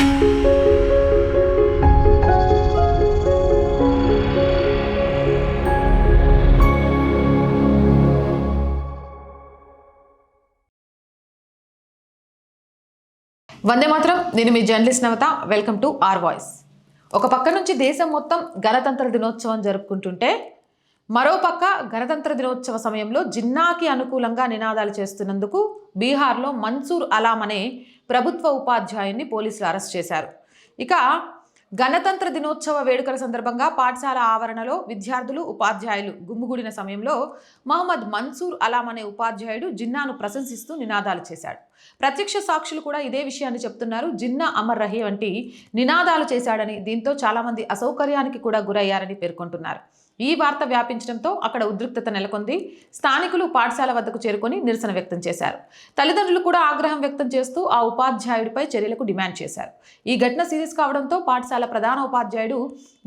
వందే మాత్రం. నేను మీ journalist Navata. Welcome to R voice. ఒక పక్క నుంచి దేశం మొత్తం గణతంత్ర దినోత్సవం జరుపుకుంటుంటే మరో పక్క గణతంత్ర దినోత్సవ సమయంలో జిన్నాకి అనుకూలంగా నినాదాలు చేస్తున్నందుకు బీహార్లో మన్సూర్ అలాం అనే ప్రభుత్వ ఉపాధ్యాయున్ని పోలీసులు అరెస్ట్ చేశారు. ఇక గణతంత్ర దినోత్సవ వేడుకల సందర్భంగా పాఠశాల ఆవరణలో విద్యార్థులు ఉపాధ్యాయులు గుమ్ముగూడిన సమయంలో మహమ్మద్ మన్సూర్ అలాం అనే ఉపాధ్యాయుడు జిన్నాను ప్రశంసిస్తూ నినాదాలు చేశాడు. ప్రత్యక్ష సాక్షులు కూడా ఇదే విషయాన్ని చెప్తున్నారు. జిన్నా అమర్ రహీ వంటి నినాదాలు చేశాడని, దీంతో చాలామంది అసౌకర్యానికి కూడా గురయ్యారని పేర్కొంటున్నారు. ఈ వార్త వ్యాపించడంతో అక్కడ ఉద్రిక్తత నెలకొంది. స్థానికులు పాఠశాల వద్దకు చేరుకొని నిరసన వ్యక్తం చేశారు. తల్లిదండ్రులు కూడా ఆగ్రహం వ్యక్తం చేస్తూ ఆ ఉపాధ్యాయుడిపై చర్యలకు డిమాండ్ చేశారు. ఈ ఘటన సీరియస్ కావడంతో పాఠశాల ప్రధాన ఉపాధ్యాయుడు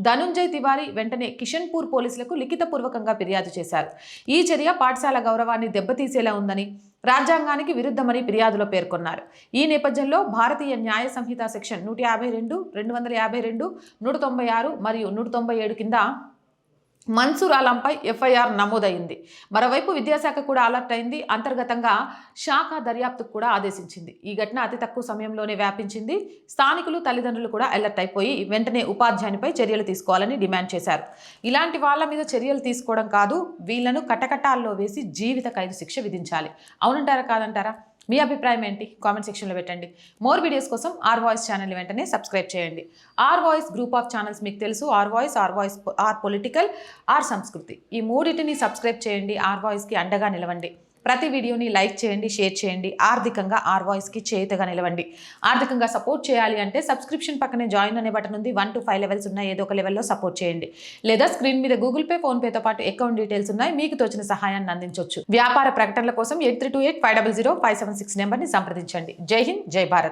ధనుంజయ్ తివారీ వెంటనే కిషన్పూర్ పోలీసులకు లిఖితపూర్వకంగా ఫిర్యాదు చేశారు. ఈ చర్య పాఠశాల గౌరవాన్ని దెబ్బతీసేలా ఉందని, రాజ్యాంగానికి విరుద్ధమని ఫిర్యాదులో పేర్కొన్నారు. ఈ నేపథ్యంలో భారతీయ న్యాయ సంహిత సెక్షన్ 152, 252, 196 మరియు 197 కింద మన్సూర్ అలాంపై ఎఫ్ఐఆర్ నమోదైంది. మరోవైపు విద్యాశాఖ కూడా అలర్ట్ అయింది. అంతర్గతంగా శాఖ దర్యాప్తుకు కూడా ఆదేశించింది. ఈ ఘటన అతి తక్కువ సమయంలోనే వ్యాపించింది. స్థానికులు, తల్లిదండ్రులు కూడా అలర్ట్ అయిపోయి వెంటనే ఉపాధ్యాయునిపై చర్యలు తీసుకోవాలని డిమాండ్ చేశారు. ఇలాంటి వాళ్ళ మీద చర్యలు తీసుకోవడం కాదు, వీళ్లను కటకటాల్లో వేసి జీవిత ఖైదు శిక్ష విధించాలి. అవునంటారా కాదంటారా? మీ అభిప్రాయం ఏంటి? కామెంట్ సెక్షన్లో పెట్టండి. మోర్ వీడియోస్ కోసం ఆర్ వాయిస్ ఛానల్ని వెంటనే సబ్స్క్రైబ్ చేయండి. R voice group of channels మీకు తెలుసు. R voice, R political, R Samskruthi, ఈ మూడింటిని సబ్స్క్రైబ్ చేయండి. ఆర్ వాయిస్కి అండగా నిలవండి. ప్రతి వీడియోని లైక్ చేయండి, షేర్ చేయండి. ఆర్థికంగా ఆర్ వాయిస్కి చేతగా నిలవండి. ఆర్థికంగా సపోర్ట్ చేయాలి అంటే సబ్స్క్రిప్షన్ పక్కనే జాయిన్ అనే బటన్ ఉంది. 1 to 5 లెవెల్స్ ఉన్నాయి. ఏదో ఒక లెవెల్లో సపోర్ట్ చేయండి. లేదా స్క్రీన్ మీద గూగుల్ పే, ఫోన్ పేతో పాటు అకౌంట్ డీటెయిల్స్ ఉన్నాయి. మీకు తోచిన సహాయాన్ని అందించవచ్చు. వ్యాపార ప్రకటనల కోసం 8328 500 576 నెంబర్ని సంప్రదించండి. జై హింద్, జై భారత్.